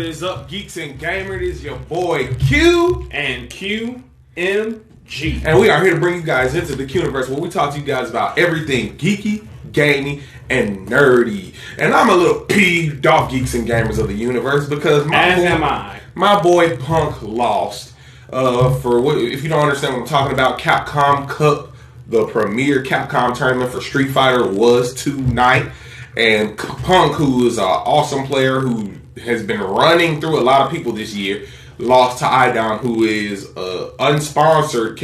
is up, geeks and gamers? It is your boy Q and QMG. And we are here to bring you guys into the Quniverse, where we talk to you guys about everything geeky, gaming, and nerdy. And I'm a little peeved off geeks and gamers of the universe because my boy Punk lost. If you don't understand what I'm talking about, Capcom Cup, the premier Capcom tournament for Street Fighter, was tonight. And Punk, who is an awesome player who has been running through a lot of people this year, lost to Idom, who is an unsponsored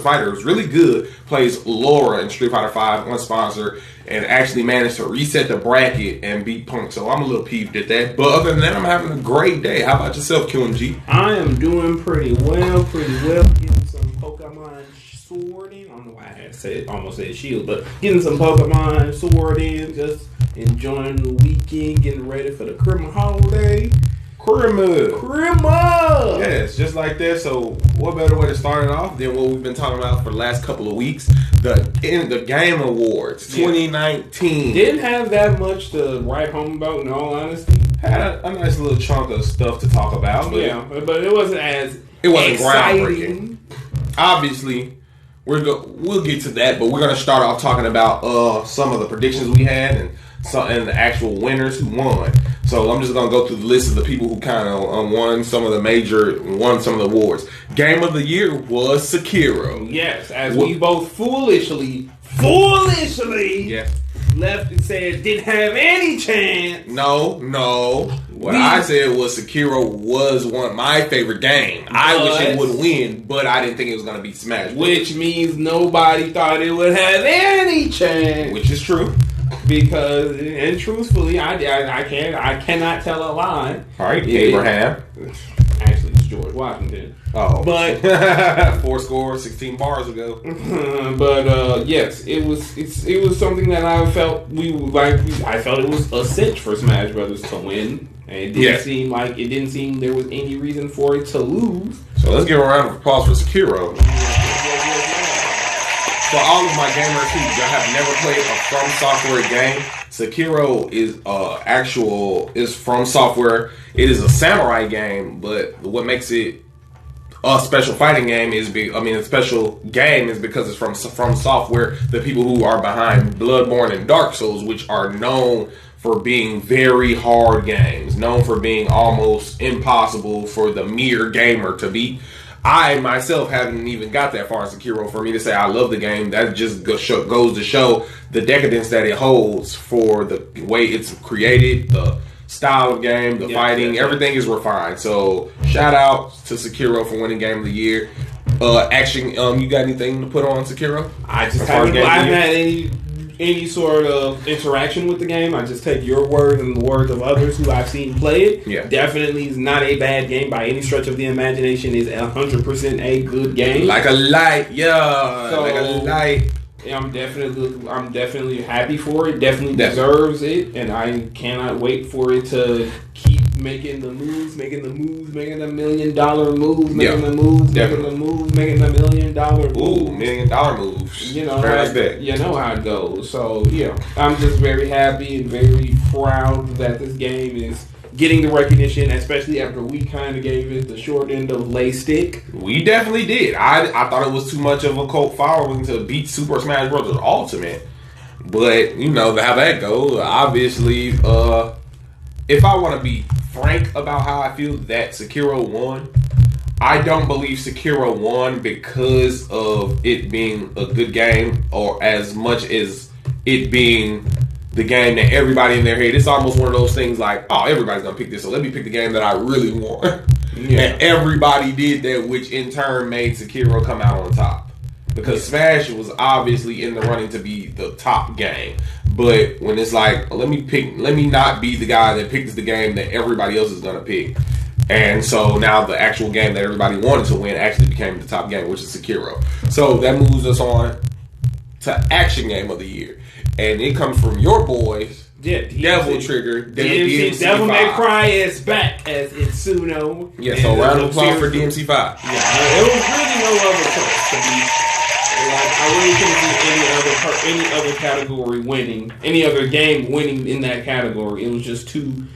fighter who's really good, plays Laura in Street Fighter V, unsponsored, and actually managed to reset the bracket and beat Punk. So I'm a little peeved at that. But other than that, I'm having a great day. How about yourself, QMG? I am doing pretty well. Getting some Pokemon Sword in. I don't know why I almost said Shield, but getting some Pokemon Sword in, just enjoying the weekend, getting ready for the Christmas holiday. Christmas! Yes, just like that. So, what better way to start it off than what we've been talking about for the last couple of weeks? The Game Awards 2019. Didn't have that much to write home about, in all honesty. Had a nice little chunk of stuff to talk about. But but it wasn't as groundbreaking. Obviously, we'll get to that, but we're going to start off talking about some of the predictions we had and the actual winners who won. So I'm just going to go through the list of the people who kind of won some of the awards. Game of the Year was Sekiro. Yes, as we both foolishly left and said didn't have any chance. No. What I said was Sekiro was my favorite game. I wish it would win, but I didn't think it was going to be Smash. Which means nobody thought it would have any chance. Which is true. Because, and truthfully, I cannot tell a lie. All right, Abraham. Actually, it's George Washington. Oh, but 16 bars ago. But yes, it was something that I felt I felt it was a cinch for Smash Brothers to win. And it didn't seem there was any reason for it to lose. So let's give a round of applause for Sekiro. For all of my gamers who have never played a From Software game, Sekiro is From Software. It is a samurai game, but what makes it a special fighting game a special game is because it's from Software, the people who are behind Bloodborne and Dark Souls, which are known for being very hard games, known for being almost impossible for the mere gamer to beat. I myself haven't even got that far in Sekiro for me to say I love the game. That just goes to show the decadence that it holds for the way it's created, the style of game, the fighting, everything is refined. So shout out to Sekiro for winning Game of the Year. Action, you got anything to put on Sekiro? I haven't had any sort of interaction with the game. I just take your word and the words of others who I've seen play it. Yeah. Definitely is not a bad game by any stretch of the imagination. Is 100% a good game. Like a light, like a light. I'm definitely happy for it. Definitely deserves it, and I cannot wait for it to keep making the moves, making the $1 million moves, making the moves, making the $1 million moves. Ooh, $1 million moves. You know how it goes. So I'm just very happy and very proud that this game is getting the recognition, especially after we kind of gave it the short end of lay stick. We definitely did. I thought it was too much of a cult following to beat Super Smash Bros. Ultimate. But, how that goes, obviously, if I want to be frank about how I feel that Sekiro won, I don't believe Sekiro won because of it being a good game or as much as it being the game that everybody in their head. It's almost one of those things like, oh, everybody's going to pick this, so let me pick the game that I really want. Yeah. And everybody did that, which in turn made Sekiro come out on top. Because Smash was obviously in the running to be the top game. But when it's like, let me not be the guy that picks the game that everybody else is going to pick. And so now the actual game that everybody wanted to win actually became the top game, which is Sekiro. So that moves us on to Action Game of the Year. And it comes from your boys, Devil Trigger, DMC5. Devil May Cry is back as Itsuno. Yeah, so round of applause for DMC5. Yeah, it was really no other choice to be. I really couldn't see any other category winning, any other game winning in that category. It was just too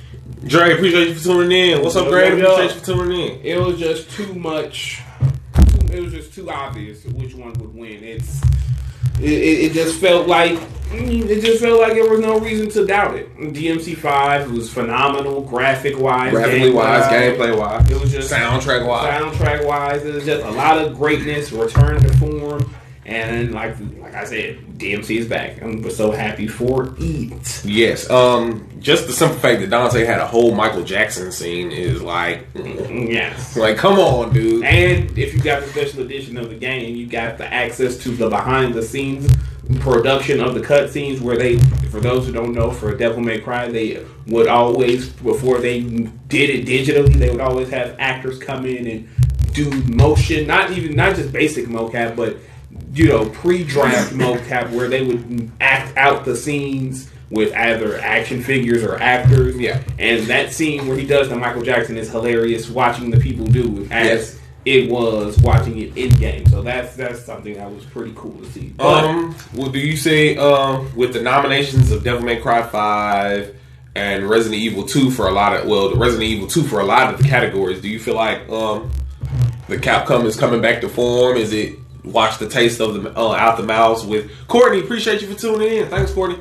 Dre, appreciate you for tuning in. What's up, Greg? Appreciate you for tuning in. It was just too much. It was just too obvious which one would win. It just felt like there was no reason to doubt it. DMC5 was phenomenal, graphically wise, gameplay wise. It was just soundtrack wise. It was just a lot of greatness, return to form, and like I said, DMC is back. I'm so happy for it. Yes. Just the simple fact that Dante had a whole Michael Jackson scene is like, yes, like come on, dude. And if you got the special edition of the game, you got the access to the behind the scenes production of the cutscenes where they, for those who don't know, for Devil May Cry, they would always, before they did it digitally, they would always have actors come in and do motion, not just basic mocap, but pre-draft mocap where they would act out the scenes with either action figures or actors. Yeah. And that scene where he does the Michael Jackson is hilarious watching the people do it as it was watching it in game. So that's something that was pretty cool to see. But, well, do you say with the nominations of Devil May Cry 5 and Resident Evil 2 for a lot of the Resident Evil 2 for a lot of the categories, do you feel like the Capcom is coming back to form? Is it wash the taste of the out the mouths with Courtney? Appreciate you for tuning in. Thanks, Courtney.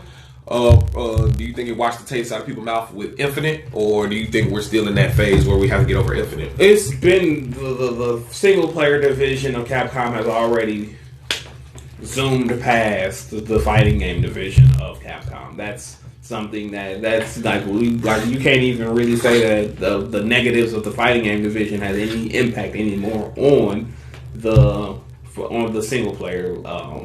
Do you think it washed the taste out of people's mouth with Infinite, or do you think we're still in that phase where we have to get over Infinite? It's been the single player division of Capcom has already zoomed past the fighting game division of Capcom. That's something that's like you can't even really say that the negatives of the fighting game division has any impact anymore on the single player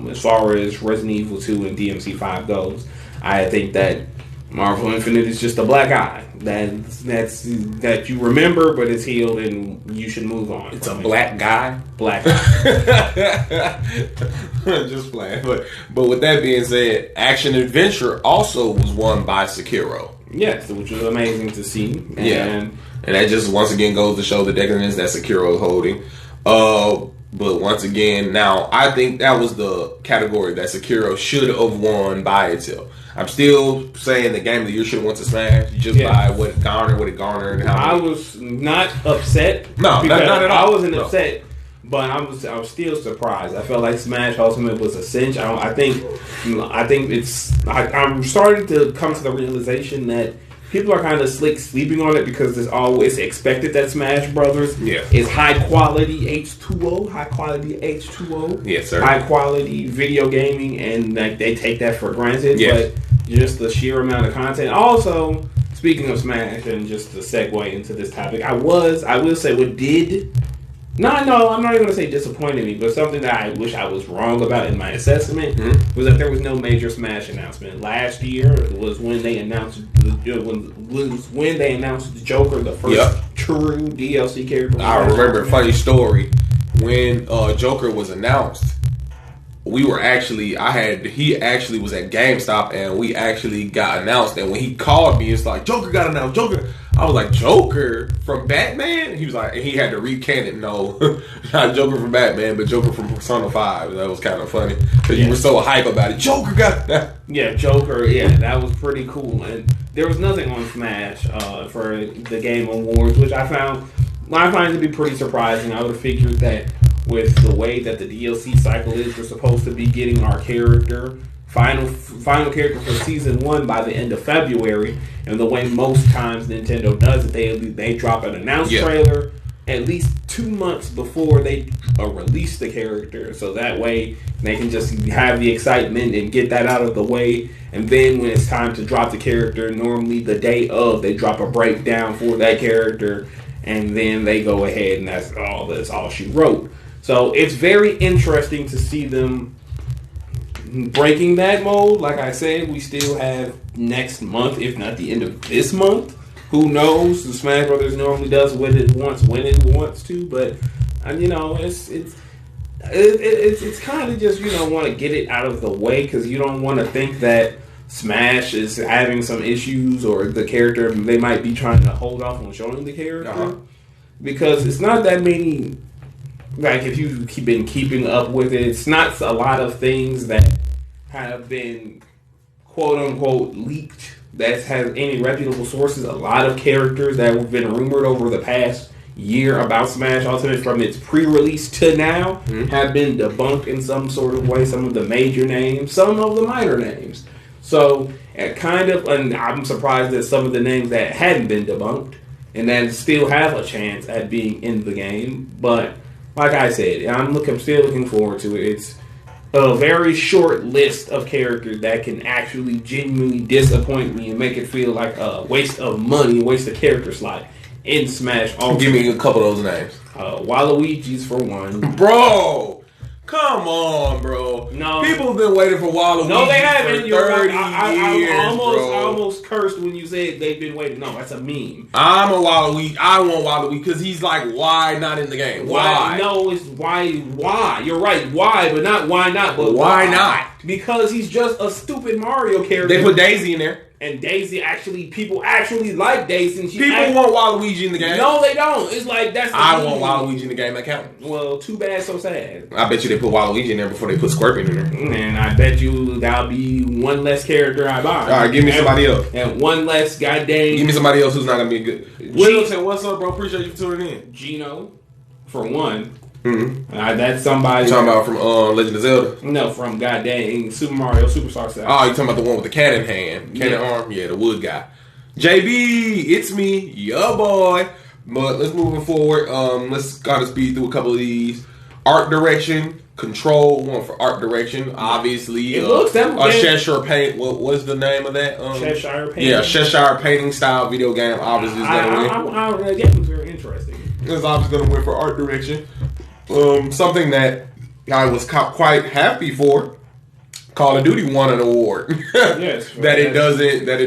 as far as Resident Evil 2 and DMC5 goes. I think that Marvel Infinite is just a black eye that you remember, but it's healed and you should move on. It's a black guy? Black eye. Just playing. But with that being said, Action Adventure also was won by Sekiro. Yes, which was amazing to see. And that just once again goes to show the decadence that Sekiro is holding. But once again, now I think that was the category that Sekiro should have won by itself. I'm still saying the game of the year should have went to Smash just by what it garnered, and how I was not upset. No, not at all. I wasn't upset, but I was still surprised. I felt like Smash Ultimate was a cinch. I think I'm starting to come to the realization that people are kind of sleeping on it because it's always expected that Smash Brothers is high quality H2O. Yes, sir. High quality video gaming, and like they take that for granted. Yes. But just the sheer amount of content. Also, speaking of Smash, and just to segue into this topic, I will say what did. No, I'm not even going to say disappointed me, but something that I wish I was wrong about in my assessment was that there was no major Smash announcement. Last year was when they announced the Joker, the first true DLC character. I remember a funny story when Joker was announced. He actually was at GameStop and we actually got announced. And when he called me, it's like, Joker got announced, Joker. I was like, Joker from Batman? He was like, and he had to recant it. No, not Joker from Batman, but Joker from Persona 5. That was kind of funny because you were so hype about it. Joker got that. Yeah, Joker. Yeah, that was pretty cool. And there was nothing on Smash for the Game Awards, which I find to be pretty surprising. I would have figured that with the way that the DLC cycle is, we're supposed to be getting our final character for season 1 by the end of February, and the way most times Nintendo does it, they drop an announced trailer at least 2 months before they release the character, so that way they can just have the excitement and get that out of the way. And then when it's time to drop the character, normally the day of, they drop a breakdown for that character, and then they go ahead and that's all she wrote. So it's very interesting to see them breaking that mold. Like I said, we still have next month, if not the end of this month. Who knows? The Smash Brothers normally does what it wants when it wants to, but it's kind of just want to get it out of the way because you don't want to think that Smash is having some issues or the character they might be trying to hold off on showing the character because it's not that many. Like, if you've been keeping up with it, it's not a lot of things that have been quote-unquote leaked that has any reputable sources, a lot of characters that have been rumored over the past year about Smash Ultimate from its pre-release to now have been debunked in some sort of way. Some of the major names, some of the minor names. So, and I'm surprised that some of the names that hadn't been debunked and that still have a chance at being in the game. But like I said, I'm still looking forward to it. It's a very short list of characters that can actually genuinely disappoint me and make it feel like a waste of money, waste of character slot in Smash Ultimate. Give me a couple of those names. Waluigi's for one. Bro! Come on, bro. No. People have been waiting for Waluigi no, they haven't. for 30 right. years, I bro. almost cursed when you said they've been waiting. No, that's a meme. I'm a Waluigi. I want Waluigi because he's like, why not in the game? Why? No, it's why. Why? You're right. Why, but not why not. But why not? Because he's just a stupid Mario character. They put Daisy in there. And Daisy people actually like Daisy. And people want Waluigi in the game. No, they don't. It's like that's. I want Waluigi in the game. That counts. Well, too bad, so sad. I bet you they put Waluigi in there before they put Scorpion in there. And I bet you that'll be one less character I buy. All right, give me somebody else. And one less goddamn. Give me somebody else who's not gonna be good. Wilson, what's up, bro? Appreciate you tuning in. Gino, for one. Mm-hmm. That's somebody. You talking about from Legend of Zelda? No, from goddamn Super Mario Superstar Saga. Oh, you talking about the one with the cannon hand, cannon arm? Yeah, the wood guy. JB, it's me, your boy. But let's move forward. Let's kind of speed through a couple of these. Art direction, Control, one for art direction. Obviously, it looks Cheshire Paint. What was the name of that? Cheshire Painting. Yeah, Cheshire Painting style video game. Obviously, is gonna win. The game was very interesting. It's obviously gonna win for art direction. Something that I was quite happy for. Call of Duty won an award. Yes, that it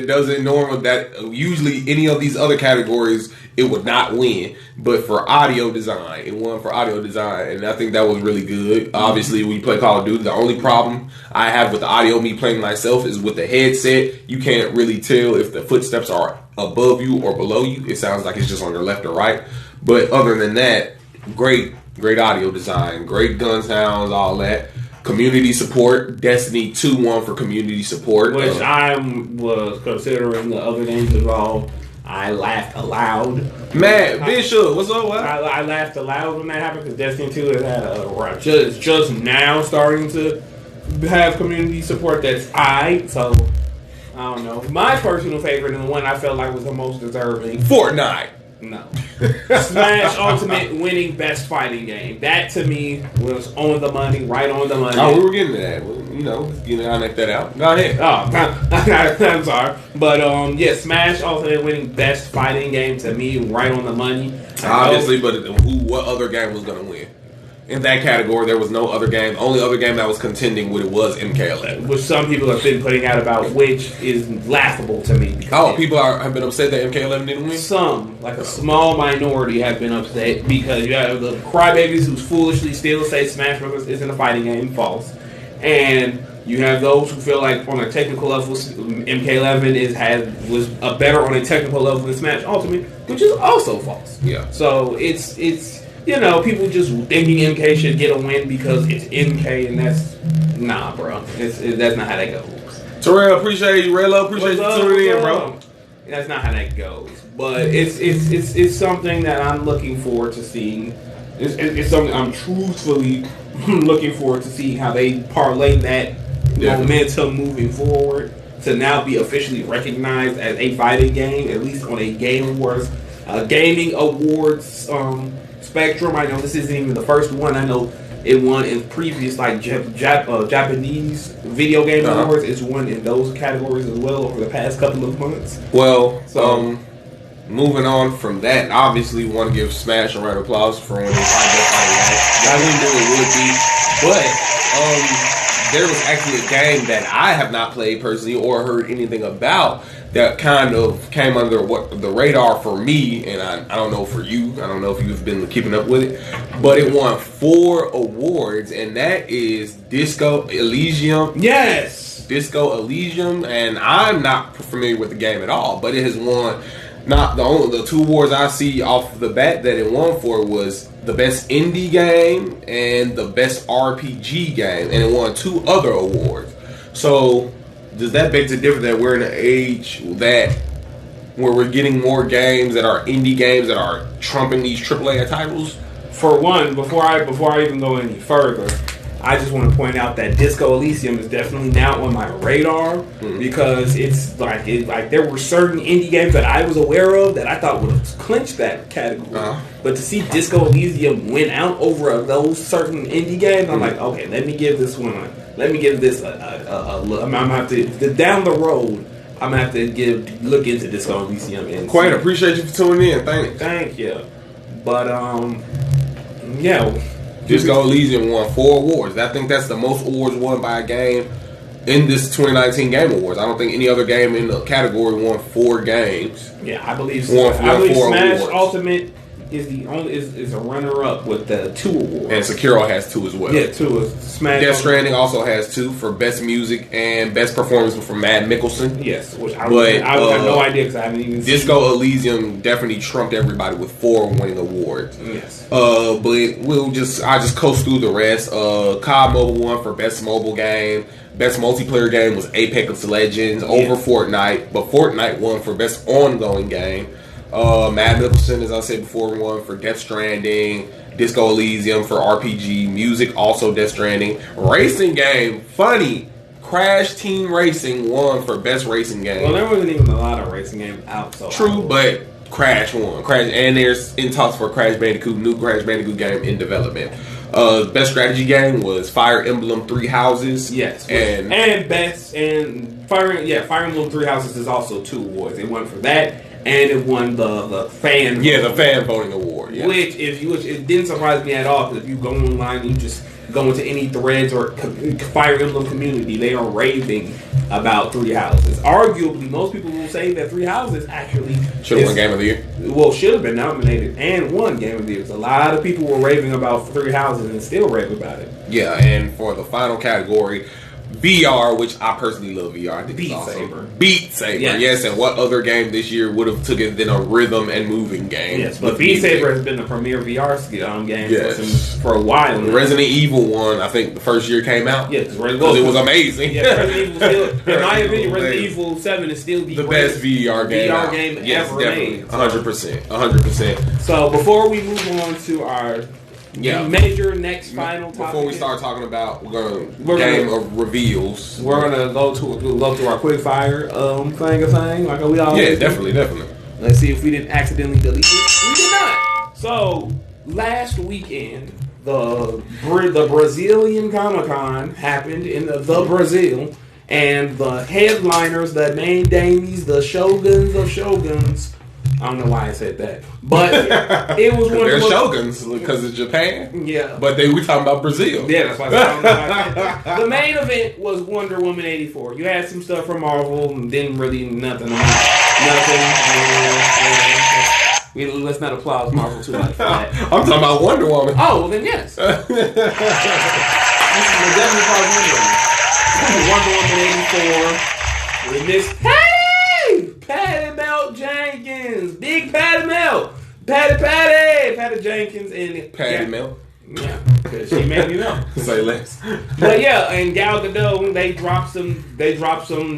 doesn't normally that usually any of these other categories it would not win, but for audio design it won for audio design, and I think that was really good. Obviously, when you play Call of Duty, the only problem I have with the audio, me playing myself, is with the headset. You can't really tell if the footsteps are above you or below you. It sounds like it's just on your left or right. But other than that, great audio design, great gun sounds, all that. Community support, Destiny 2 won for community support. Which I was considering the other games involved. I laughed aloud. Matt, Bishop, what's up? What? I laughed aloud when that happened because Destiny 2 has had just now starting to have community support that's so I don't know. My personal favorite and the one I felt like was the most deserving. Fortnite. No. Smash Ultimate winning best fighting game. That to me was on the money, right on the money. Oh, we were getting to that. Well, I'll knock that out. Go ahead. Oh, I'm sorry. But, Smash Ultimate winning best fighting game to me, right on the money. Obviously, but what other game was going to win? In that category, there was no other game. The only other game that was contending with it was MK11. Which some people have been putting out about, which is laughable to me. People have been upset that MK11 didn't win? Some, like a small minority, have been upset because you have the crybabies who foolishly still say Smash Bros. Isn't a fighting game. False. And you have those who feel like on a technical level, MK11 was better on a technical level than Smash Ultimate, which is also false. Yeah. So it's people just thinking MK should get a win because it's MK, and that's bro. That's not how that goes. Terrell, appreciate you. Raylo, appreciate you tuning in, bro. That's not how that goes. But it's something that I'm looking forward to seeing. It's something I'm truthfully looking forward to seeing how they parlay that momentum moving forward to now be officially recognized as a fighting game, at least on a gaming awards spectrum. I know this isn't even the first one. I know it won in previous Japanese video game awards. It's won in those categories as well over the past couple of months. Well, moving on from that, obviously want to give Smash a round of applause for winning best fighting game. I didn't know it would be, but there was actually a game that I have not played personally or heard anything about that kind of came under the radar for me, and I don't know for you. I don't know if you've been keeping up with it, but it won 4 awards, and that is Disco Elysium. Yes! Disco Elysium, and I'm not familiar with the game at all, but it has won. Not the 2 awards I see off the bat that it won for was the best indie game and the best RPG game, and it won 2 other awards. So does that beg to differ that we're in an age that where we're getting more games that are indie games that are trumping these AAA titles? For one, before I even go any further, I just want to point out that Disco Elysium is definitely now on my radar because it's like there were certain indie games that I was aware of that I thought would have clinched that category. But to see Disco Elysium win out over those certain indie games, I'm like, okay, let me give this one. Let me give this a look. I'm gonna have to down the road. I'm gonna have to look into Disco Elysium. And Quite appreciate you for tuning in. Thank you. But yeah. Disco Elysium won 4 awards. I think that's the most awards won by a game in this 2019 Game Awards. I don't think any other game in the category won 4 games. Yeah, I believe so. I believe Smash awards. Ultimate is the only is a runner up with the 2 awards. And Sekiro has 2 as well. Yeah, 2 is Smash. Death Stranding also has 2 for best music and best performance from Matt Mikkelsen. Yes, which I have no idea because I haven't even seen. Disco Elysium definitely trumped everybody with 4 winning awards. Yes. But I just coast through the rest. COD Mobile won for best mobile game. Best multiplayer game was Apex Legends over Fortnite, but Fortnite won for best ongoing game. Matt Mikkelsen, as I said before, won for Death Stranding. Disco Elysium for RPG. Music, also Death Stranding. Racing game, funny. Crash Team Racing won for best racing game. Well, there wasn't even a lot of racing games out. So true, but Crash won. And there's in talks for Crash Bandicoot, new Crash Bandicoot game in development. Best strategy game was Fire Emblem 3 Houses. Yes, and Fire Emblem 3 Houses is also 2 awards. It won for that. And it won the fan the fan voting award. Yeah. Which it didn't surprise me at all because if you go online and you just go into any threads or Fire Emblem community, they are raving about 3 Houses. Arguably, most people will say that 3 Houses actually should have won Game of the Year. Well, should have been nominated and won Game of the Year. So a lot of people were raving about 3 Houses and still rave about it. Yeah, and for the final category, VR, which I personally love VR. I think Beat awesome. Saber. Beat Saber, yes. And what other game this year would have took it than a rhythm and moving game? Yes, but Beat Saber has been the premier VR game for a while now. Resident Evil one, I think the first year came out. Yes, because it was amazing. Yeah, Resident Evil still, in my opinion, Resident Evil 7 is still the best VR game ever made. 100%. So before we move on to our major next final topic. Before we start talking about of reveals, we're gonna go to our quick fire thing like we always do. Definitely. Let's see if we didn't accidentally delete it. We did not. So last weekend, the Brazilian Comic-Con happened in the Brazil, and the headliners, the main damies, the shoguns of shoguns. I don't know why I said that, but it was one of they're shoguns because it's Japan. Yeah, but we talking about Brazil. Yeah, that's why I don't know why I said that. The main event was Wonder Woman 84. You had some stuff from Marvel, and didn't really nothing. Let's not applaud Marvel too much for that. I'm talking about Wonder Woman. Oh, well then yes. Definitely Wonder Woman 84 with Miss Patty Melt Jenkins, Big Patty Melt, Patty Jenkins, and Patty Melt. Yeah, because she made me melt. Say less. But yeah, and Gal Gadot, they dropped some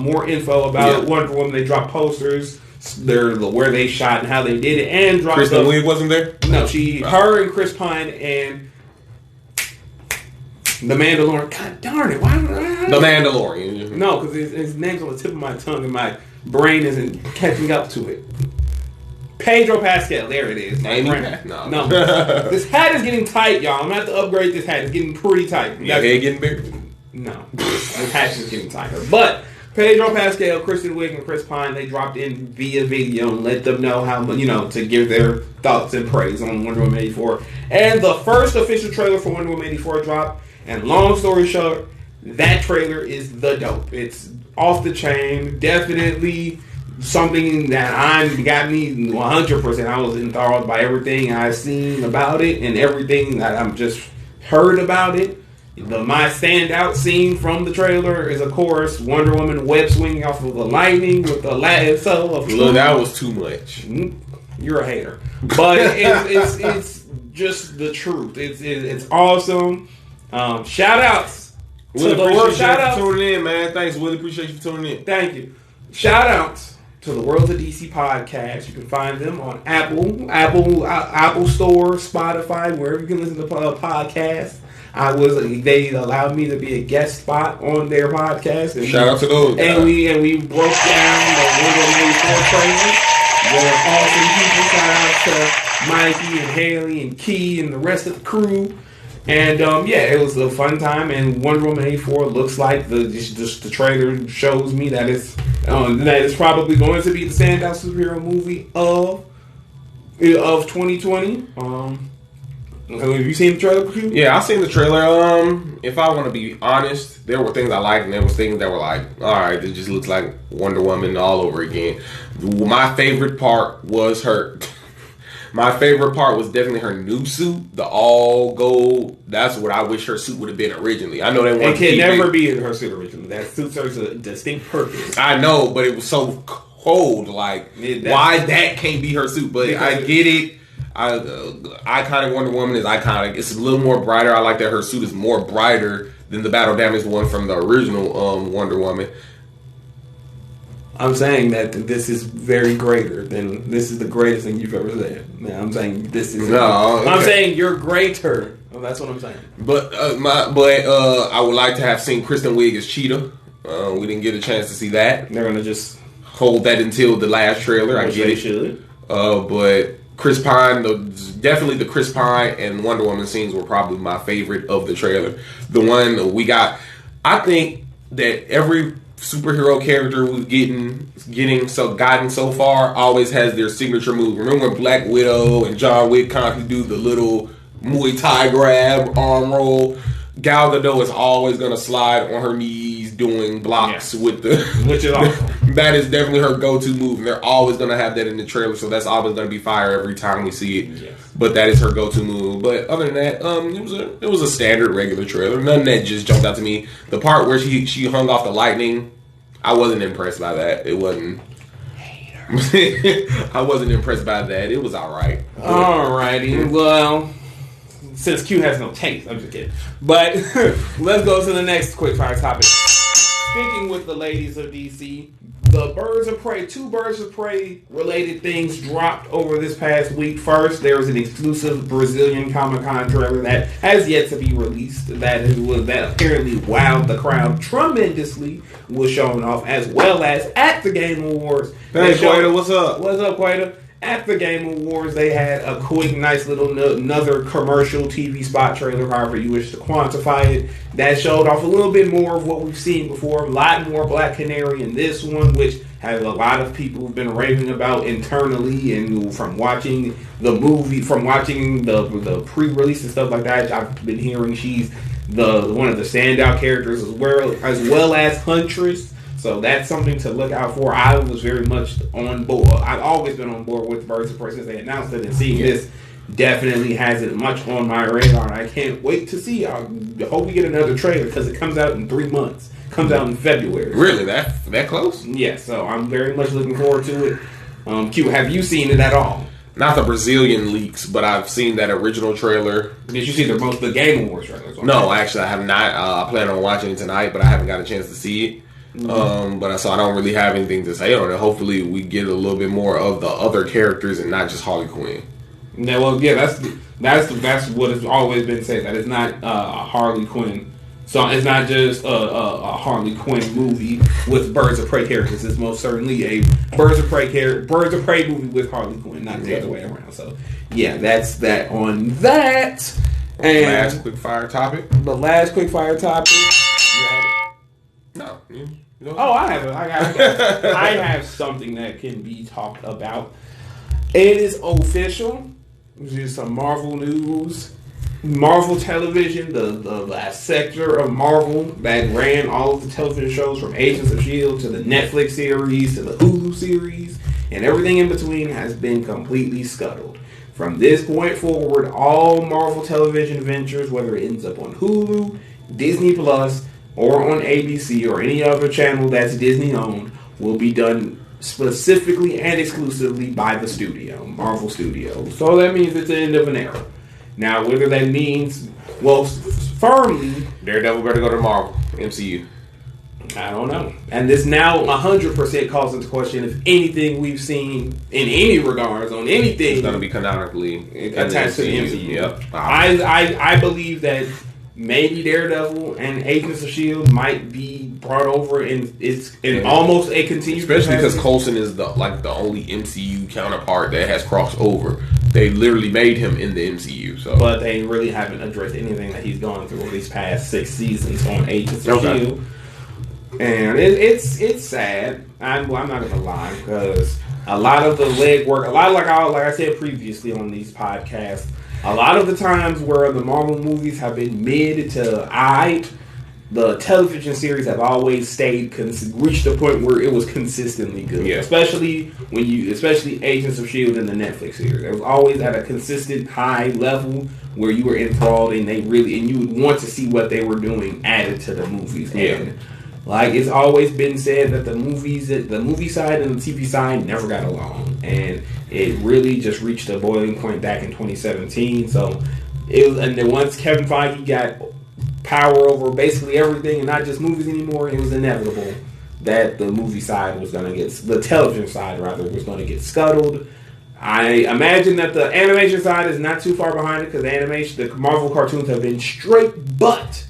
more info about Wonder Woman. They dropped posters. Where they shot and how they did it, and dropped. Kristen Wiig wasn't there. No, her and Chris Pine and The Mandalorian. God darn it! Why? The Mandalorian. No, because his name's on the tip of my tongue and my brain isn't catching up to it. Pedro Pascal. There it is. No. This hat is getting tight, y'all. I'm going to have to upgrade this hat. It's getting pretty tight. Your head getting bigger? No. This hat's just getting tighter. But Pedro Pascal, Kristen Wiig, and Chris Pine, they dropped in via video and let them know how, to give their thoughts and praise on Wonder Woman 84. And the first official trailer for Wonder Woman 84 dropped. And long story short, that trailer is the dope. It's off the chain. Definitely something that got me 100%. I was enthralled by everything I've seen about it and everything that I've just heard about it. My standout scene from the trailer is, of course, Wonder Woman web swinging off of the lightning with the lasso of truth. Look, that was too much. You're a hater, but it's just the truth. It's awesome. Shout outs Willie, appreciate you for tuning in, man. Thanks, Willie. Appreciate you for tuning in. Thank you. Shout outs to the Worlds of DC podcast. You can find them on Apple Store, Spotify, wherever you can listen to podcasts. They allowed me to be a guest spot on their podcast. And shout out to those. And we broke down the Wonder Woman 84 trailer. They're awesome people. Shout out to Mikey and Haley and Key and the rest of the crew. And it was a fun time. And Wonder Woman 84 looks like the trailer shows me that it's probably going to be the standout superhero movie of 2020. Have you seen the trailer? Yeah, I've seen the trailer. If I want to be honest, there were things I liked, and there was things that were like, all right, it just looks like Wonder Woman all over again. My favorite part was her. My favorite part was definitely her new suit, the all gold. That's what I wish her suit would have been originally. I know they want. It can never be her suit originally. That suit serves a distinct purpose. I know, but it was so cold. Like, why that can't be her suit? But I get it. Iconic Wonder Woman is iconic. It's a little more brighter. I like that her suit is more brighter than the battle damaged one from the original Wonder Woman. I'm saying that this is very greater than this is the greatest thing you've ever said. Yeah, I'm saying this is. No, okay. I'm saying you're greater. Well, that's what I'm saying. But I would like to have seen Kristen Wiig as Cheetah. We didn't get a chance to see that. They're gonna just hold that until the last trailer. I get it. Should. But Chris Pine, definitely the Chris Pine and Wonder Woman scenes were probably my favorite of the trailer. The one we got, I think that every superhero character who's gotten so far always has their signature move. Remember when Black Widow and John Wick constantly do the little Muay Thai grab, arm roll? Gal Gadot is always going to slide on her knees doing blocks with the... Which is awesome. That is definitely her go-to move. And they're always going to have that in the trailer, so that's always going to be fire every time we see it. Yes. But that is her go-to move. But other than that, it was a standard regular trailer. Nothing that just jumped out to me. The part where she hung off the lightning, I wasn't impressed by that. It wasn't... I wasn't impressed by that. It was alright. Alrighty. Well... Since Q has no taste, I'm just kidding. But let's go to the next quickfire topic. Speaking with the ladies of DC, the two Birds of Prey related things dropped over this past week. First, there was an exclusive Brazilian Comic-Con trailer that has yet to be released that apparently wowed the crowd tremendously, was shown off, as well as at the Game Awards. Hey, Quaida, what's up? What's up, Quaida? At the Game Awards, they had a quick, nice little another commercial TV spot trailer, however you wish to quantify it, that showed off a little bit more of what we've seen before. A lot more Black Canary in this one, which has a lot of people have been raving about internally, and from watching the movie, from watching the pre-release and stuff like that, I've been hearing she's one of the standout characters as well as Huntress. So that's something to look out for. I was very much on board. I've always been on board with Birds of Prey since they announced it, and seeing this definitely has it much on my radar. I can't wait to see. I hope we get another trailer because it comes out in 3 months. It comes out in February. Really? That close? Yeah, so I'm very much looking forward to it. Q, have you seen it at all? Not the Brazilian leaks, but I've seen that original trailer. Did you see the Game Awards trailers? No, actually I have not. I plan on watching it tonight, but I haven't got a chance to see it. Mm-hmm. I don't really have anything to say on it. Hopefully we get a little bit more of the other characters and not just Harley Quinn. Yeah, well, yeah, that's what has always been said. That it's not a Harley Quinn. So it's not just a Harley Quinn movie with Birds of Prey characters. It's most certainly a Birds of Prey movie with Harley Quinn, not the other way around. So yeah, that's that on that. And last quick fire topic. The last quick fire topic. No. Oh, I have it. I have something that can be talked about. It is official. This is some Marvel news. Marvel Television, the last sector of Marvel that ran all of the television shows from Agents of S.H.I.E.L.D. to the Netflix series to the Hulu series and everything in between has been completely scuttled. From this point forward, all Marvel Television ventures, whether it ends up on Hulu, Disney Plus, or on ABC or any other channel that's Disney owned, will be done specifically and exclusively by the studio, Marvel Studios. So that means it's the end of an era. Now, whether that means, well, firmly, Daredevil better go to Marvel. MCU? I don't know. And this now 100% calls into question if anything we've seen in any regards on anything is going to be canonically attached to the MCU. Yep. I believe that maybe Daredevil and Agents of S.H.I.E.L.D. might be brought over and it's almost a continued, especially because Coulson is the only MCU counterpart that has crossed over. They literally made him in the MCU, but they really haven't addressed anything that he's gone through these past 6 seasons on Agents of S.H.I.E.L.D. And it's sad. I'm not gonna lie, because a lot of the legwork, like I said previously on these podcasts, a lot of the times where the Marvel movies have been mid to the television series have always reached a point where it was consistently good. Yeah. Especially Agents of S.H.I.E.L.D. and the Netflix series. It was always at a consistent high level where you were enthralled and you would want to see what they were doing added to the movies. Yeah. And like it's always been said that the movie side and the TV side never got along, and it really just reached a boiling point back in 2017. So and then once Kevin Feige got power over basically everything and not just movies anymore, it was inevitable that the movie side was going to the television side rather was going to get scuttled. I imagine that the animation side is not too far behind it because the Marvel cartoons have been straight butt.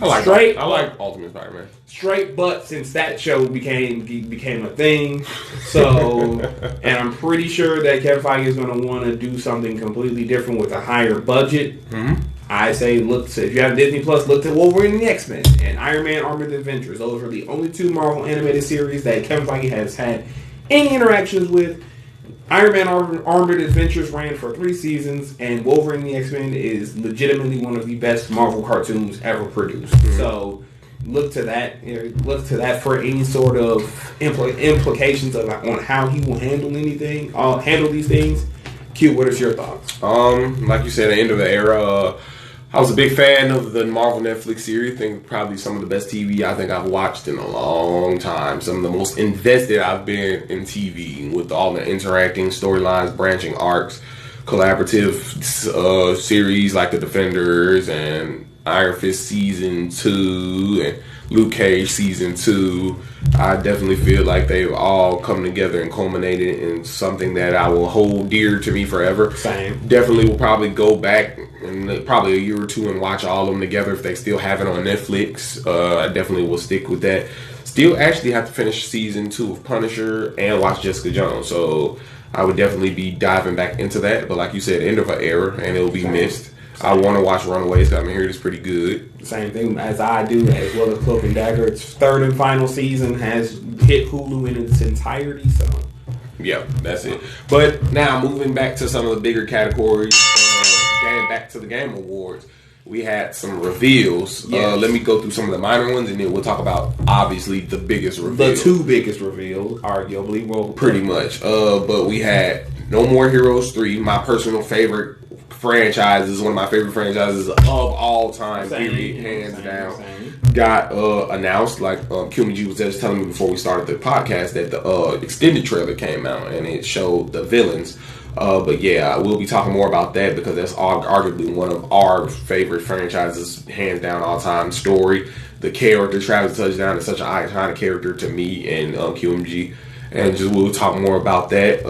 I like Ultimate Spider-Man. Straight butt since that show became a thing. So, and I'm pretty sure that Kevin Feige is going to want to do something completely different with a higher budget. Mm-hmm. I say if you have Disney Plus, look to Wolverine and the X-Men and Iron Man Armored Adventures. Those are the only 2 Marvel animated series that Kevin Feige has had any interactions with. Iron Man Armored Adventures ran for 3 seasons, and Wolverine and the X-Men is legitimately one of the best Marvel cartoons ever produced. Mm-hmm. So look to that. Look to that for any sort of implications on how he will handle these things. Q, what is your thoughts? Like you said, the end of the era. I was a big fan of the Marvel Netflix series. I think probably some of the best TV I think I've watched in a long time. Some of the most invested I've been in TV with all the interacting storylines, branching arcs, collaborative series like The Defenders and Iron Fist Season 2 and Luke Cage Season 2. I definitely feel like they've all come together and culminated in something that I will hold dear to me forever. Same. Definitely will probably go back in probably a year or 2 and watch all of them together if they still have it on Netflix. I definitely will stick with that. Still actually have to finish Season 2 of Punisher and watch Jessica Jones. So I would definitely be diving back into that. But like you said, end of an era and it'll be missed. I want to watch Runaways because I hear it's pretty good. Same thing as I do, as well as Cloak and Dagger. Its 3rd and final season has hit Hulu in its entirety. So, yeah, that's it. But now moving back to some of the bigger categories, back to the Game Awards, we had some reveals. Yes. Let me go through some of the minor ones, and then we'll talk about obviously the biggest reveal. The 2 biggest reveals, arguably, pretty much. But we had No More Heroes 3, my personal favorite franchise, is one of my favorite franchises of all time, period, hands down. Got announced, like QMG was just telling me before we started the podcast, that the extended trailer came out and it showed the villains. But yeah, we'll be talking more about that because that's arguably one of our favorite franchises, hands down, all time. Story, the character Travis Touchdown is such an iconic character to me and QMG, and just we'll talk more about that.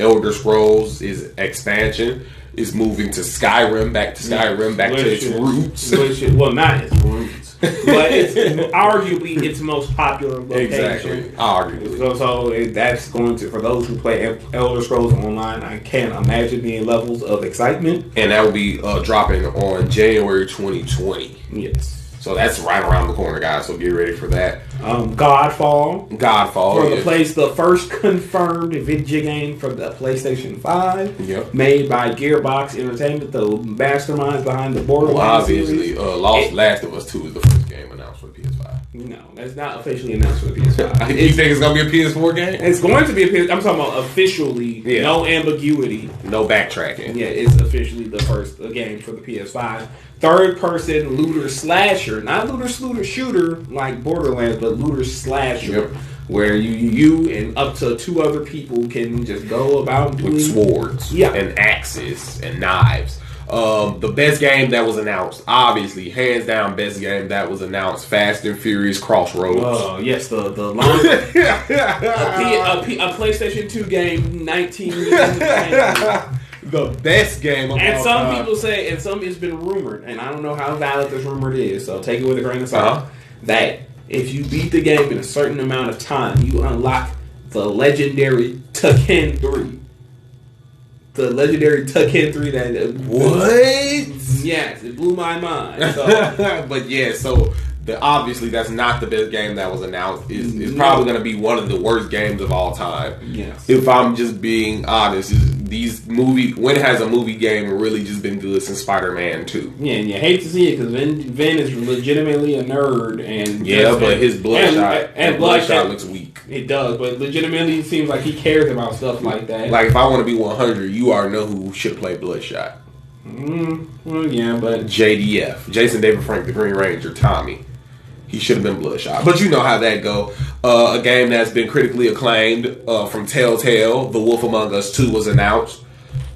Elder Scrolls is expansion. Is moving to Skyrim, back to its roots. Well, not its roots, but it's arguably its most popular location. Exactly, arguably. So that's going to, for those who play Elder Scrolls Online, I can't imagine being levels of excitement. And that will be dropping on January 2020. Yes. So that's right around the corner, guys. So get ready for that. Godfall. For the first confirmed video game for the PlayStation 5. Yep. Made by Gearbox Entertainment, the masterminds behind the Borderlands series. Last of Us 2 is the first game announced for the PS5. No, that's not officially announced for the PS5. You think it's going to be a PS4 game? It's going to be a PS4. I'm talking about officially. Yeah. No ambiguity. No backtracking. Yeah, it's officially the first game for the PS5. Third-person looter slasher, not looter shooter like Borderlands, but looter slasher, where you and up to 2 other people can just go about doing with swords, and axes and knives. The best game that was announced, obviously, hands down, best game that was announced: Fast and Furious Crossroads. Oh yes, the long a PlayStation 2 game, 19 years. The best game of and all some time. people say, and some it's been rumored, and I don't know how valid this rumor is, so take it with a grain of salt. That if you beat the game in a certain amount of time, you unlock the legendary Tekken 3. The legendary Tekken 3 that What? Yes, it blew my mind. So. But yeah, so obviously that's not the best game that was announced. It's probably going to be one of the worst games of all time. Yes. If I'm just being honest, when has a movie game really just been good since Spider-Man 2? Yeah, and you hate to see it because Vin is legitimately a nerd, and but his Bloodshot looks weak. It does, but legitimately it seems like he cares about stuff like that. Like if I want to be 100, you already know who should play Bloodshot. Well, yeah, but JDF, Jason David Frank, the Green Ranger, Tommy. He should have been Bloodshot. But you know how that go. A game that's been critically acclaimed from Telltale, The Wolf Among Us 2 was announced.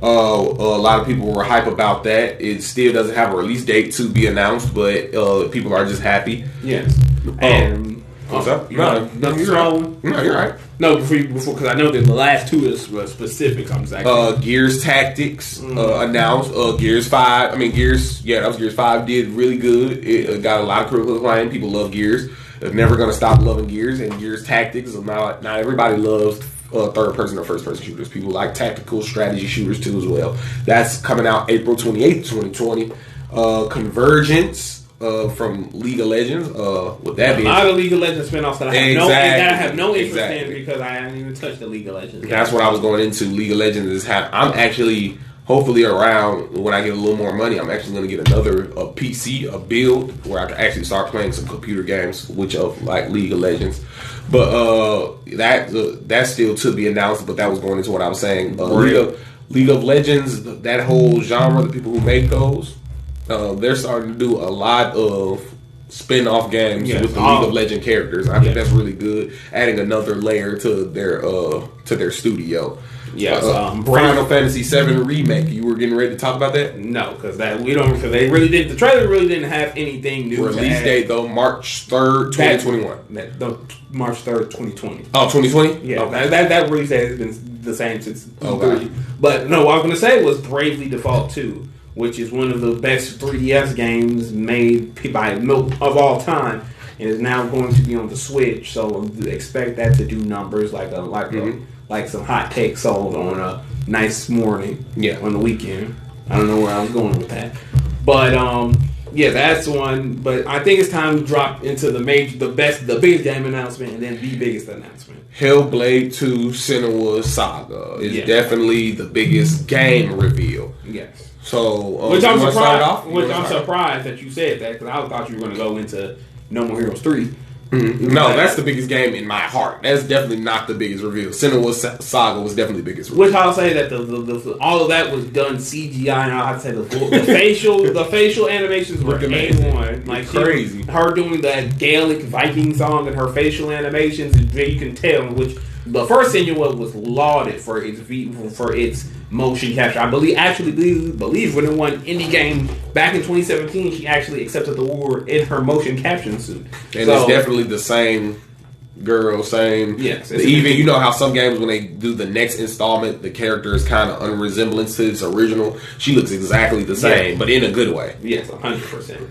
A lot of people were hype about that. It still doesn't have a release date to be announced, but people are just happy. Yes. And what's up? No, you're right. No, you're right. No, before because I know that the last two is specifics. I'm saying. Gears Tactics announced. Gears 5. That was Gears 5. Did really good. It got a lot of critical acclaim. People love Gears. They're never going to stop loving Gears. And Gears Tactics. Not everybody loves third person or first person shooters. People like tactical strategy shooters too as well. That's coming out April 28th, 2020. Convergence. From League of Legends, with that being a lot of League of Legends spinoffs that I have no interest in because I haven't even touched the League of Legends. That's what I was going into. League of Legends I'm actually hopefully around when I get a little more money. I'm actually going to get another PC, a build where I can actually start playing some computer games, which of like League of Legends. But that's still to be announced. But that was going into what I was saying. League of Legends, that whole genre, the people who make those. They're starting to do a lot of spin-off games with the League of Legends characters. I think that's really good, adding another layer to their studio. Yes, Final Fantasy VII Remake. You were getting ready to talk about that? No, because they really didn't. The trailer really didn't have anything new. Release date though, March 3rd, 2021. March 3rd, 2020. Oh, 2020? Yeah, okay. that release date has been the same since 3. But no, what I was going to say was Bravely Default 2. Which is one of the best 3DS games made by of all time, and is now going to be on the Switch. So expect that to do numbers like some hot takes sold on a nice morning, on the weekend. I don't know where I was going with that, but that's one. But I think it's time to drop into the biggest game announcement, and then the biggest announcement. Hellblade 2: Senua's Saga is definitely the biggest game reveal. Yes. So, which I'm surprised that you said that because I thought you were going to go into No More Heroes 3. Mm-hmm. No, that's the biggest game in my heart. That's definitely not the biggest reveal. Senua's Saga was definitely the biggest reveal. Which I'll say that the all of that was done CGI, and I'll have to say the facial animations were A1. Like crazy. Her doing that Gaelic Viking song and her facial animations, you can tell. Which the first Senua was lauded for its motion capture. I believe when it won indie game back in 2017, she actually accepted the award in her motion caption suit. And it's definitely the same girl, same. Yes. Even you know how some games when they do the next installment, the character is kind of unresemblance to its original. She looks exactly the same, but in a good way. Yes, 100%.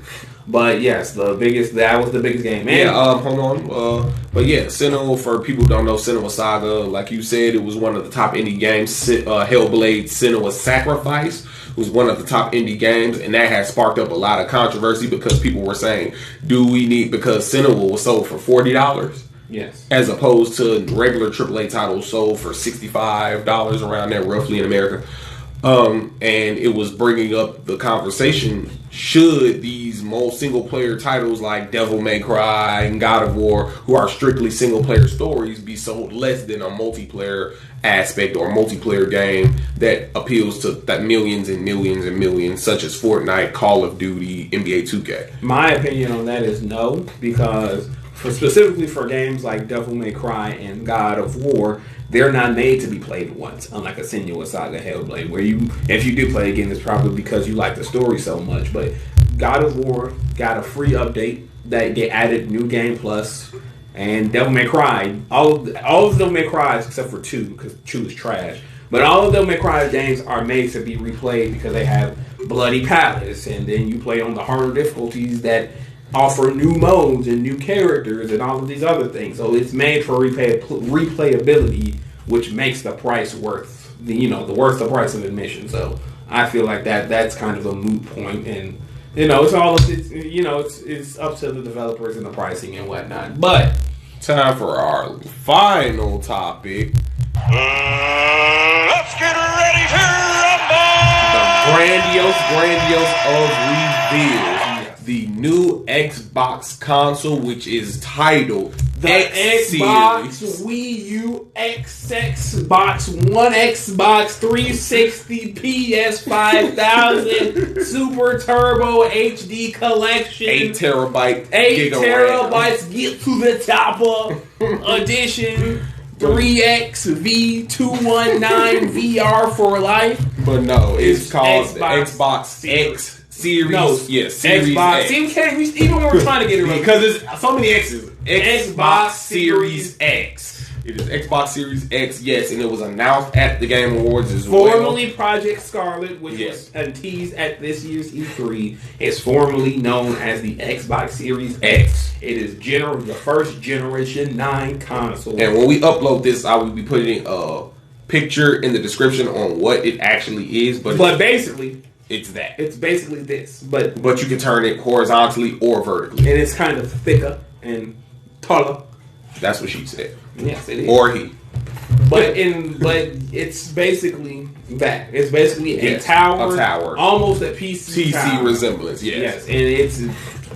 But yes, that was the biggest game. Man. Yeah, hold on. But yeah, Senua, for people who don't know, Senua Saga, like you said, it was one of the top indie games. Hellblade Senua's Sacrifice was one of the top indie games, and that has sparked up a lot of controversy because people were saying, because Senua was sold for $40. Yes. As opposed to regular AAA titles sold for $65 around there, roughly in America. And it was bringing up the conversation, should these most single-player titles like Devil May Cry and God of War, who are strictly single-player stories, be sold less than a multiplayer aspect or multiplayer game that appeals to that millions and millions and millions, such as Fortnite, Call of Duty, NBA 2K? My opinion on that is no, because specifically for games like Devil May Cry and God of War, they're not made to be played once, unlike a Senua Saga Hellblade, where if you do play again, it's probably because you like the story so much. But God of War got a free update that they added New Game Plus, and Devil May Cry, all of Devil May Cry except for 2, because 2 is trash. But all of Devil May Cry games are made to be replayed because they have Bloody Palace, and then you play on the harder difficulties that offer new modes and new characters and all of these other things. So it's made for replayability, which makes the price worth worth the price of admission. So I feel like that's kind of a moot point, and it's up to the developers and the pricing and whatnot. But time for our final topic. Let's get ready to rumble! The grandiose of reveals. The new Xbox console, which is titled the X Xbox, Series. Wii U, Xbox One, Xbox 360, PS 5000, Super Turbo HD Collection, 8 terabyte, 8 giga terabytes, RAM. get to the topper edition, 3X V219 VR for life. But no, it's called Xbox X Series. No, yes, Series Xbox. X. Even when we're trying to get it right, Because it's so many X's. Xbox Series X. It is Xbox Series X, yes, and it was announced at the Game Awards as well. Formerly Project Scarlet, which was teased at this year's E3, is formerly known as the Xbox Series X. It is the first Generation 9 console. And when we upload this, I will be putting a picture in the description on what it actually is. But basically, it's that. It's basically this. But you can turn it horizontally or vertically. And it's kind of thicker and taller. That's what she said. Yes, it is. Or he. But it's basically that. It's basically a tower. Almost a PC tower. resemblance, yes. Yes, and it's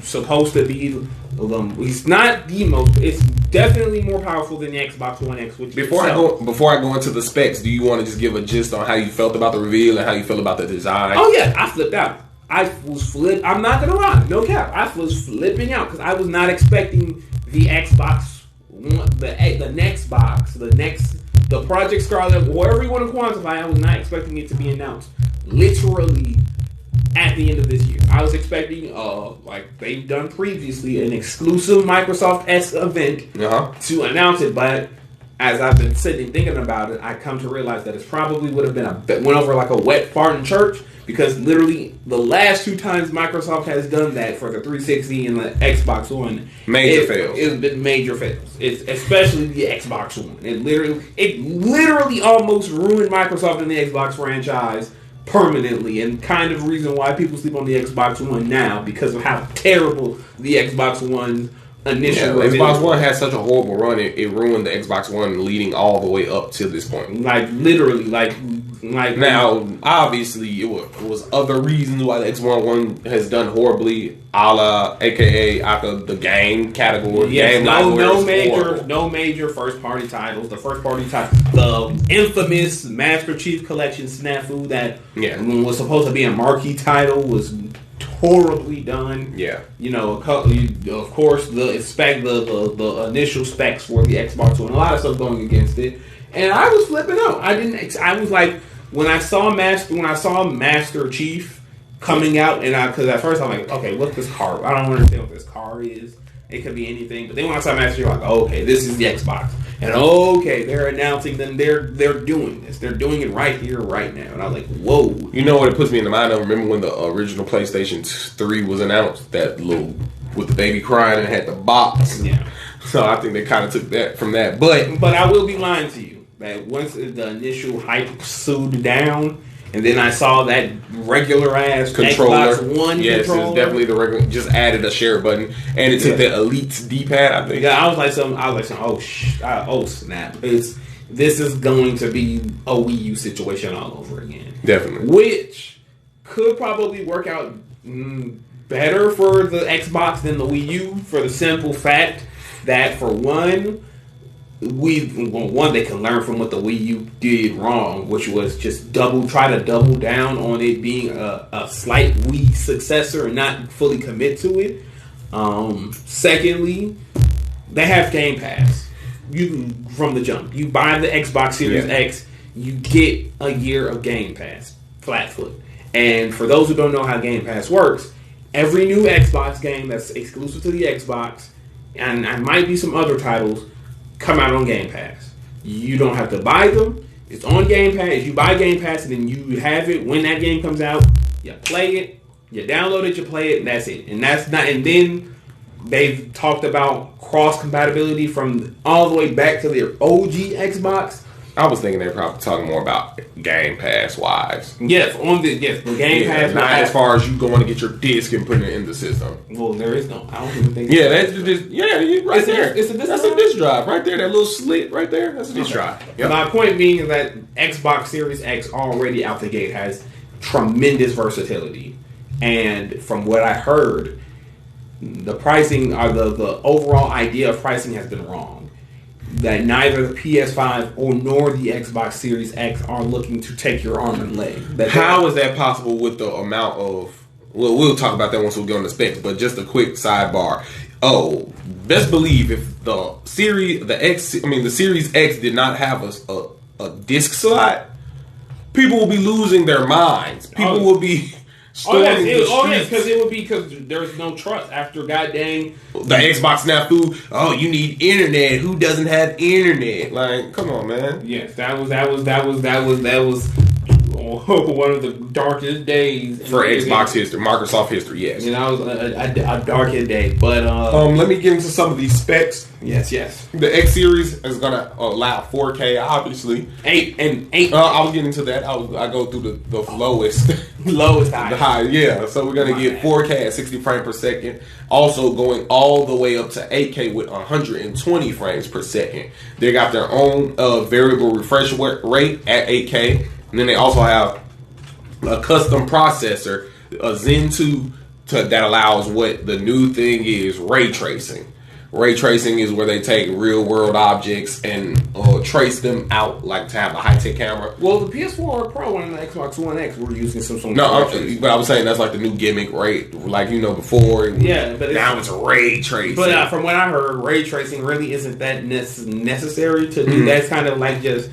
supposed to be it's not the most, it's definitely more powerful than the Xbox One X, which before I go into the specs, do you want to just give a gist on how you felt about the reveal and how you feel about the design? Oh yeah, I flipped out. I'm not gonna lie, no cap. I was flipping out because I was not expecting the Xbox One, the next box, the Project Scarlet, whatever you want to quantify. I was not expecting it to be announced literally at the end of this year. I was expecting, like they've done previously, an exclusive Microsoft event to announce it, but as I've been sitting thinking about it, I come to realize that it probably would have been went over like a wet fart in church, because literally the last 2 times Microsoft has done that for the 360 and the Xbox One, fails. It's been major fails. It's especially the Xbox One. It literally almost ruined Microsoft and the Xbox franchise permanently, and kind of reason why people sleep on the Xbox One now, because of how terrible the Xbox One initial Xbox One had such a horrible run, it ruined the Xbox One leading all the way up to this point. Like literally, like now obviously it was other reasons why the Xbox One has done horribly, aka the game category. Yes, no major first party titles. The first party title, the infamous Master Chief Collection snafu that was supposed to be a marquee title, was horribly done. Yeah, of course the initial specs for the Xbox One, a lot of stuff going against it, and I was flipping out. I was like, when I saw Master Chief coming out, and because at first I'm like, okay, what's this car? I don't understand what this car is. It could be anything, but then when I saw Master Chief, I'm like, okay, this is the Xbox, and okay, they're announcing them. They're doing this. They're doing it right here, right now, and I was like, whoa. You know what it puts me in the mind of? Remember when the original PlayStation 3 was announced? That little with the baby crying and had the box. Yeah. So I think they kind of took that from that, but I will be lying to you that once the initial hype soothed down, and then I saw that regular ass controller. Xbox One yes, controller. It's definitely the regular. Just added a share button, and it took the Elite's D-pad. I think. Yeah, I was like, oh snap! This is going to be a Wii U situation all over again. Definitely, which could probably work out better for the Xbox than the Wii U, for the simple fact that, for one, they can learn from what the Wii U did wrong, which was just try to double down on it being a slight Wii successor and not fully commit to it. Secondly, they have Game Pass. from the jump. You buy the Xbox Series Yeah. X, you get a year of Game Pass, flat-foot. And for those who don't know how Game Pass works, every new Xbox game that's exclusive to the Xbox, and might be some other titles, come out on Game Pass. You don't have to buy them. It's on Game Pass. You buy Game Pass, and then you have it when that game comes out. You play it, you download it, you play it, and that's it. And that's not. And then they've talked about cross compatibility from all the way back to their OG Xbox. I was thinking they're probably talking more about Game Pass wise. Yes, the Game Pass. Not as far as you going to get your disc and putting it in the system. Well, there is no. I don't even think. Yeah, that's just right It's a- there. it's a disc that's drive? a disc drive right there. That little slit right there. That's a disc drive. Yep. My point being is that Xbox Series X already out the gate has tremendous versatility, and from what I heard, the pricing or the overall idea of pricing has been wrong. That neither the PS5 nor the Xbox Series X are looking to take your arm and leg. How is that possible with the amount of? Well, we'll talk about that once we get on the specs. But just a quick sidebar. Oh, best believe if the Series X did not have a disc slot, people will be losing their minds. People will be. Because it would be because there's no trust after goddamn the Xbox snafu. Oh, you need internet. Who doesn't have internet? Like, come on, man. Yes, that was one of the darkest days For Xbox history, Microsoft history. Yes. You know, that was a darkest day. But let me get into some of these specs. yes. The X Series is gonna allow 4K, obviously. 8. I'll get into that. I go through the lowest, Lowest the high. high. Yeah, so we're gonna get 4K at 60 frames per second. Also going all the way up to 8K with 120 frames per second. They got their own variable refresh rate at 8K, and then they also have a custom processor, a Zen 2, that allows what the new thing is, ray tracing. Ray tracing is where they take real world objects and trace them out, like to have a high tech camera. Well, the PS4 Pro and the Xbox One X were using some But I was saying that's like the new gimmick, right? Like before. But now it's ray tracing. But from what I heard, ray tracing really isn't that necessary to do. That's kind of like just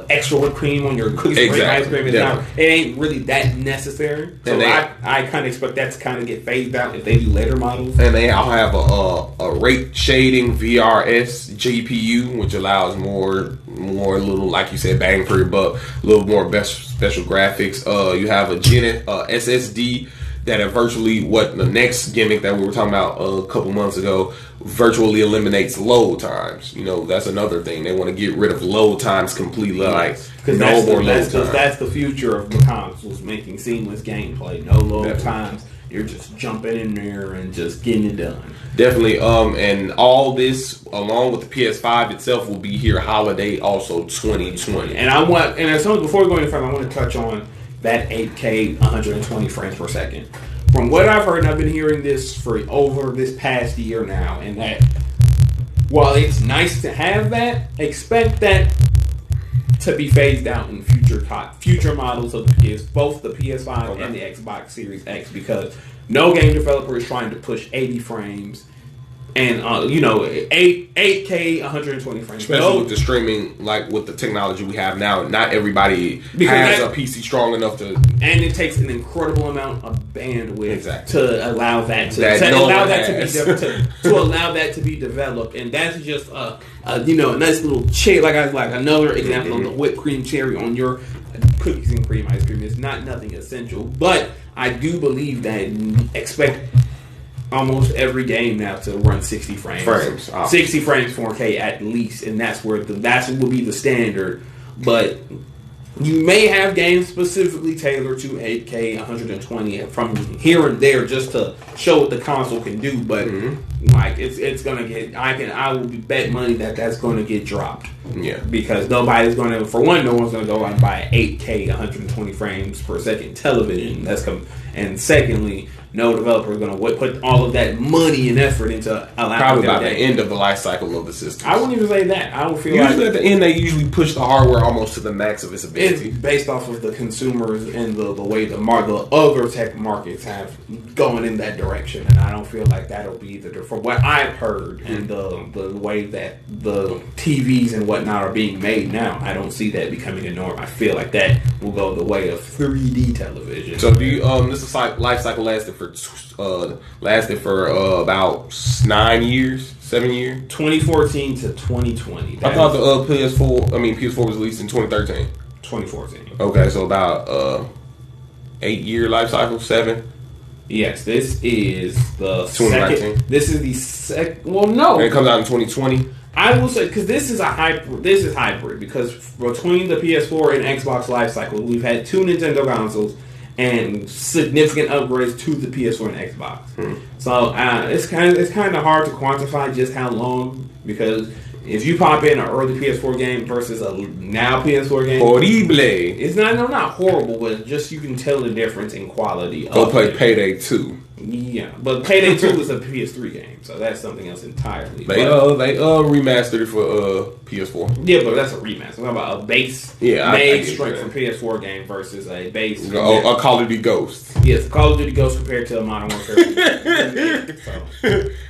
extra whipped cream on your cookies and ice cream. It ain't really that necessary. So I kind of expect that to kind of get phased out if they do later models. And they all have a rate shading VRS GPU, which allows more little, like you said, bang for your buck, a little more special graphics. You have a Gen SSD that are virtually the next gimmick that we were talking about a couple months ago virtually eliminates load times. That's another thing. They want to get rid of load times completely. Because that's the future of the consoles, making seamless gameplay. No load times. You're just jumping in there and just getting it done. Definitely. And all this, along with the PS5 itself, will be here holiday also 2020. And before we go any further, I want to touch on that 8K 120 frames per second. From what I've heard, and I've been hearing this for over this past year now, and that while it's nice to have that, expect that to be phased out in future models of both the PS5 and the Xbox Series X, because no game developer is trying to push 80 frames and 8K 120 frames. Especially with the streaming, like with the technology we have now, not everybody has a PC strong enough to. And it takes an incredible amount of bandwidth to allow that to be developed, and that's just a nice little cherry, like another example of the whipped cream cherry on your cookies and cream ice cream. It's not nothing essential, but I do believe that expect almost every game now to run 60 frames. 60 frames 4K at least, and that's will be the standard. But you may have games specifically tailored to 8K 120 from here and there just to show what the console can do. But it's gonna get. I will bet money that that's going to get dropped. Yeah. Because nobody's going to, for one, no one's going to go out and buy an 8K 120 frames per second television. And secondly, no developer is going to put all of that money and effort into allowing probably by the end of the life cycle of the system. I wouldn't even say that. I don't feel usually at the end they usually push the hardware almost to the max of its ability. It's based off of the consumers and the way the other tech markets have going in that direction, and I don't feel like that'll be from what I've heard and the way that the TVs and whatnot are being made now. I don't see that becoming a norm. I feel like that will go the way of 3D television. So do you this is life cycle lasted for about 7 years. 2014 to 2020. I thought the PS4 was released in 2013. 2014. Okay, so about 8-year life cycle, 7. Yes, this is the 2019. second. This is the second. Well, no, and it comes out in 2020. I will say because this is hybrid. This is hybrid because between the PS4 and Xbox life cycle, we've had 2 Nintendo consoles and significant upgrades to the PS4 and Xbox. So it's kind of hard to quantify just how long, because if you pop in an early PS4 game versus a now PS4 game, horrible. It's not horrible, but just you can tell the difference in quality. Go play Payday 2. Yeah, but Payday 2 is a PS3 game, so that's something else entirely. They remastered it for PS4. Yeah, but that's a remaster. What about a base made straight for PS4 game versus a base a Call of Duty Ghost? Yes, Call of Duty Ghost compared to a Modern Warfare. So.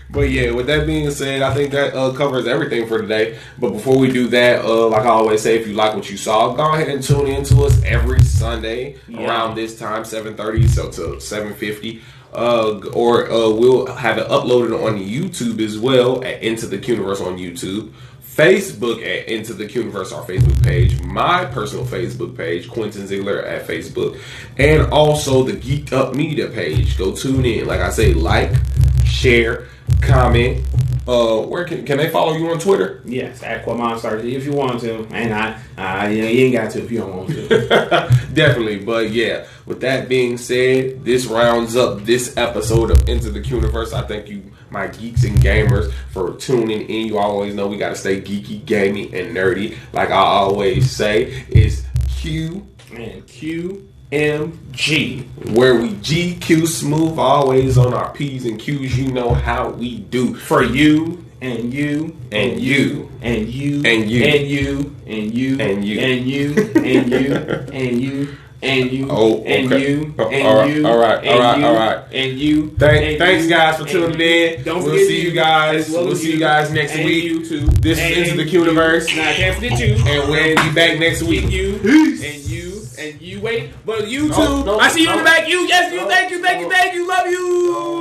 But yeah, with that being said, I think that covers everything for today. But before we do that, like I always say, if you like what you saw, go ahead and tune in to us every Sunday around this time, 7:30 so to 7:50. Or we'll have it uploaded on YouTube as well at Into the Qniverse on YouTube, Facebook at Into the Qniverse, our Facebook page, my personal Facebook page, Quentin Ziegler at Facebook, and also the Geeked Up Media page. Go tune in. Like I say, like, share, comment. Where can they follow you on Twitter? Yes, at QuamonStar if you want to, and you ain't got to if you don't want to. Definitely, but yeah. With that being said, this rounds up this episode of Into the Qniverse. I thank you, my geeks and gamers, for tuning in. You always know we gotta stay geeky, gaming, and nerdy. Like I always say, it's Q and QMG, where we GQ smooth, always on our P's and Q's. You know how we do for you and you and you and you and you and you and you and you and you and you and you. And you, and you, and you, all right, and you. Thanks, guys, for tuning in. We'll see you guys. We'll see you guys next week. You too. This is Into the Qniverse. Now I can't forget you. And we'll be back next week. Peace. And you. Wait, but you too. I see you in the back. You. Yes, you. Thank you. Love you.